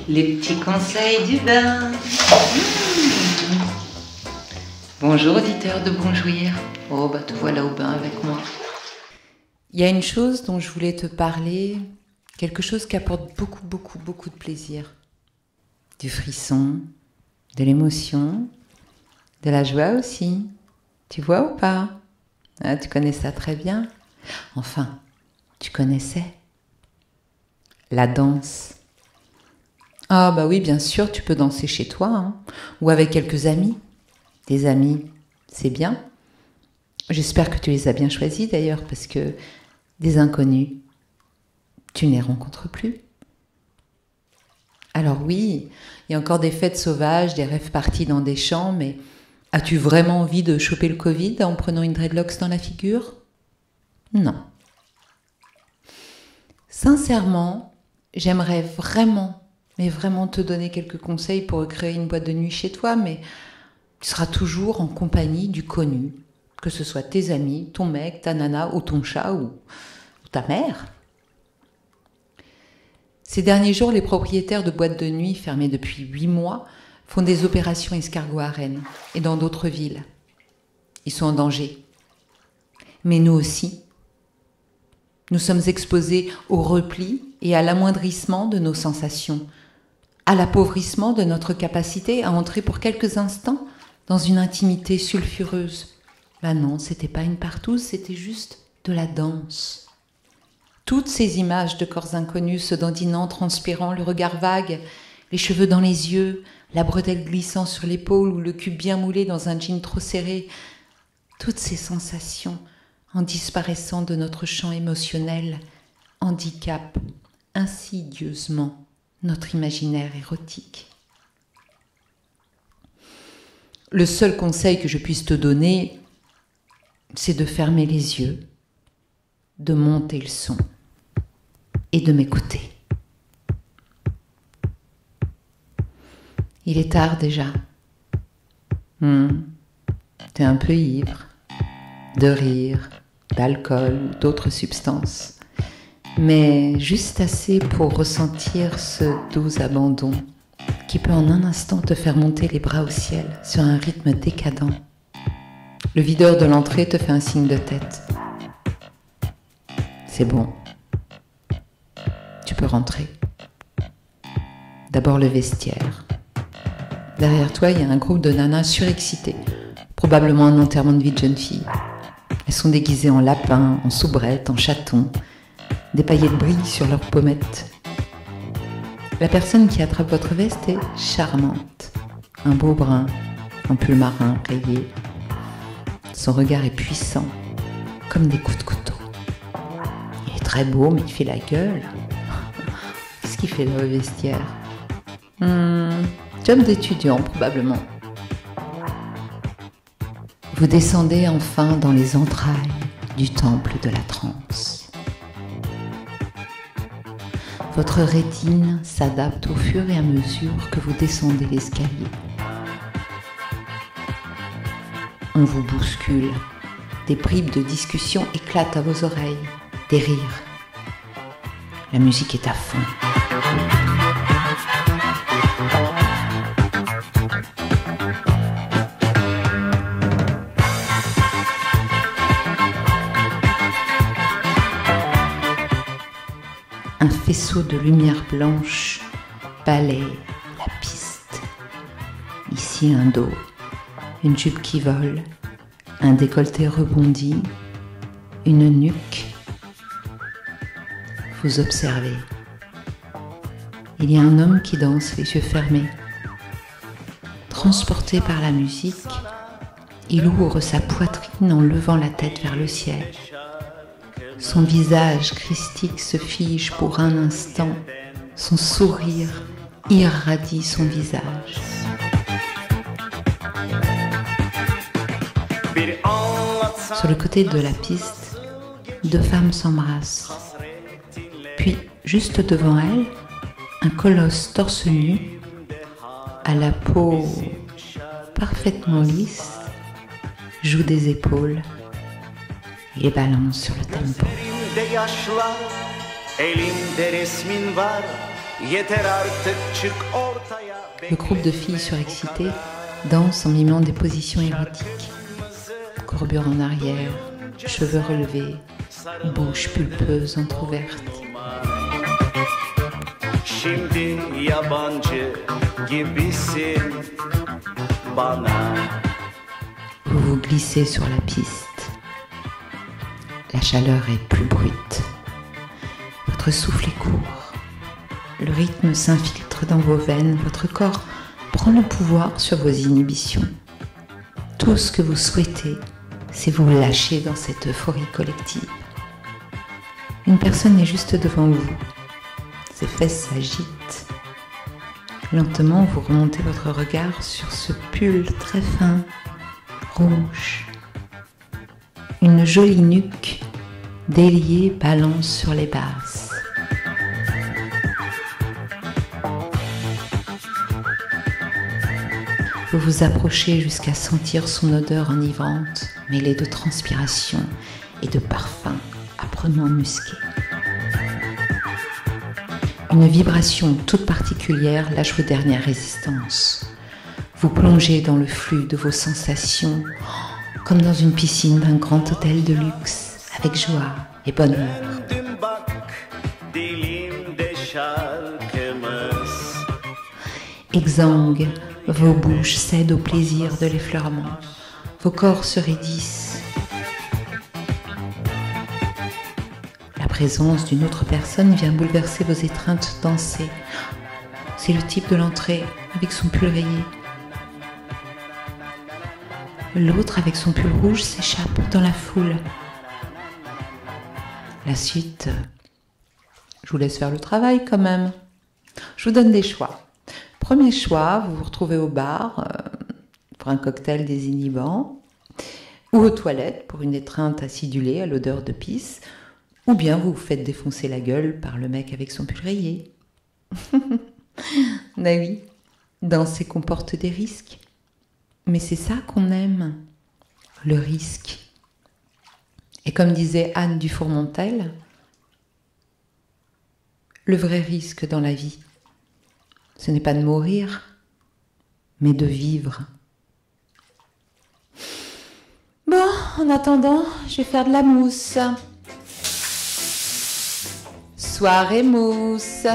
Les petits conseils du bain. Bonjour auditeur de Bonjouir. Oh bah te voilà au bain avec moi. Il y a une chose dont je voulais te parler, quelque chose qui apporte beaucoup de plaisir. Du frisson, de l'émotion, de la joie aussi. Tu vois ou pas? Ah, tu connais ça très bien. Enfin, tu connaissais. La danse. Ah bah oui, bien sûr, tu peux danser chez toi, hein, ou avec quelques amis. Des amis, c'est bien. J'espère que tu les as bien choisis d'ailleurs, parce que des inconnus, tu ne les rencontres plus. Alors oui, il y a encore des fêtes sauvages, des rêves partis dans des champs, mais as-tu vraiment envie de choper le Covid en prenant une dreadlocks dans la figure? Non. Sincèrement, j'aimerais vraiment te donner quelques conseils pour créer une boîte de nuit chez toi, mais tu seras toujours en compagnie du connu, que ce soit tes amis, ton mec, ta nana ou ton chat ou ta mère. Ces derniers jours, les propriétaires de boîtes de nuit fermées depuis 8 mois font des opérations escargots à Rennes et dans d'autres villes. Ils sont en danger. Mais nous aussi. Nous sommes exposés au repli et à l'amoindrissement de nos sensations, à l'appauvrissement de notre capacité à entrer pour quelques instants dans une intimité sulfureuse. Ben non, c'était pas une partouze, c'était juste de la danse. Toutes ces images de corps inconnus se dandinant, transpirant, le regard vague, les cheveux dans les yeux, la bretelle glissant sur l'épaule ou le cul bien moulé dans un jean trop serré, toutes ces sensations en disparaissant de notre champ émotionnel handicapent insidieusement notre imaginaire érotique. Le seul conseil que je puisse te donner, c'est de fermer les yeux, de monter le son et de m'écouter. Il est tard déjà. T'es un peu ivre, de rire, d'alcool, d'autres substances. Mais juste assez pour ressentir ce doux abandon qui peut en un instant te faire monter les bras au ciel sur un rythme décadent. Le videur de l'entrée te fait un signe de tête. C'est bon. Tu peux rentrer. D'abord le vestiaire. Derrière toi, il y a un groupe de nanas surexcitées, probablement un enterrement de vie de jeune fille. Elles sont déguisées en lapins, en soubrettes, en chatons. Des paillettes brillent sur leurs pommettes. La personne qui attrape votre veste est charmante. Un beau brun, un pull marin rayé. Son regard est puissant, comme des coups de couteau. Il est très beau, mais il fait la gueule. Qu'est-ce qu'il fait dans le vestiaire? Job d'étudiant, probablement. Vous descendez enfin dans les entrailles du temple de la transe. Votre rétine s'adapte au fur et à mesure que vous descendez l'escalier. On vous bouscule. Des bribes de discussion éclatent à vos oreilles. Des rires. La musique est à fond. Un faisceau de lumière blanche balaye la piste. Ici un dos, une jupe qui vole, un décolleté rebondi, une nuque. Vous observez. Il y a un homme qui danse les yeux fermés. Transporté par la musique, il ouvre sa poitrine en levant la tête vers le ciel. Son visage christique se fige pour un instant. Son sourire irradie son visage. Sur le côté de la piste, 2 femmes s'embrassent. Puis, juste devant elles, un colosse torse nu, à la peau parfaitement lisse, joue des épaules et les balance sur le tempo. Elimde resmin var, Le groupe de filles surexcitées danse en mimant des positions érotiques. Courbure en arrière, cheveux relevés, bouche pulpeuse entrouverte. Vous vous glissez sur la piste. La chaleur est plus brute. Votre souffle est court. Le rythme s'infiltre dans vos veines. Votre corps prend le pouvoir sur vos inhibitions. Tout ce que vous souhaitez, c'est vous lâcher dans cette euphorie collective. Une personne est juste devant vous. Ses fesses s'agitent. Lentement, vous remontez votre regard sur ce pull très fin, rouge. Une jolie nuque déliée balance sur les basses. Vous vous approchez jusqu'à sentir son odeur enivrante, mêlée de transpiration et de parfum âprement musqué. Une vibration toute particulière lâche vos dernières résistances. Vous plongez dans le flux de vos sensations, comme dans une piscine d'un grand hôtel de luxe, avec joie et bonheur. Exsangues, vos bouches cèdent au plaisir de l'effleurement. Vos corps se raidissent. La présence d'une autre personne vient bouleverser vos étreintes dansées. C'est le type de l'entrée avec son pull rayé. L'autre avec son pull rouge s'échappe dans la foule. La suite, je vous laisse faire le travail quand même. Je vous donne des choix. Premier choix, vous vous retrouvez au bar pour un cocktail désinhibant, ou aux toilettes pour une étreinte acidulée à l'odeur de pisse, ou bien vous vous faites défoncer la gueule par le mec avec son pull rayé. Ah oui, danser comporte des risques. Mais c'est ça qu'on aime, le risque. Et comme disait Anne Dufourmontel, le vrai risque dans la vie, ce n'est pas de mourir, mais de vivre. Bon, en attendant, je vais faire de la mousse. Soirée mousse.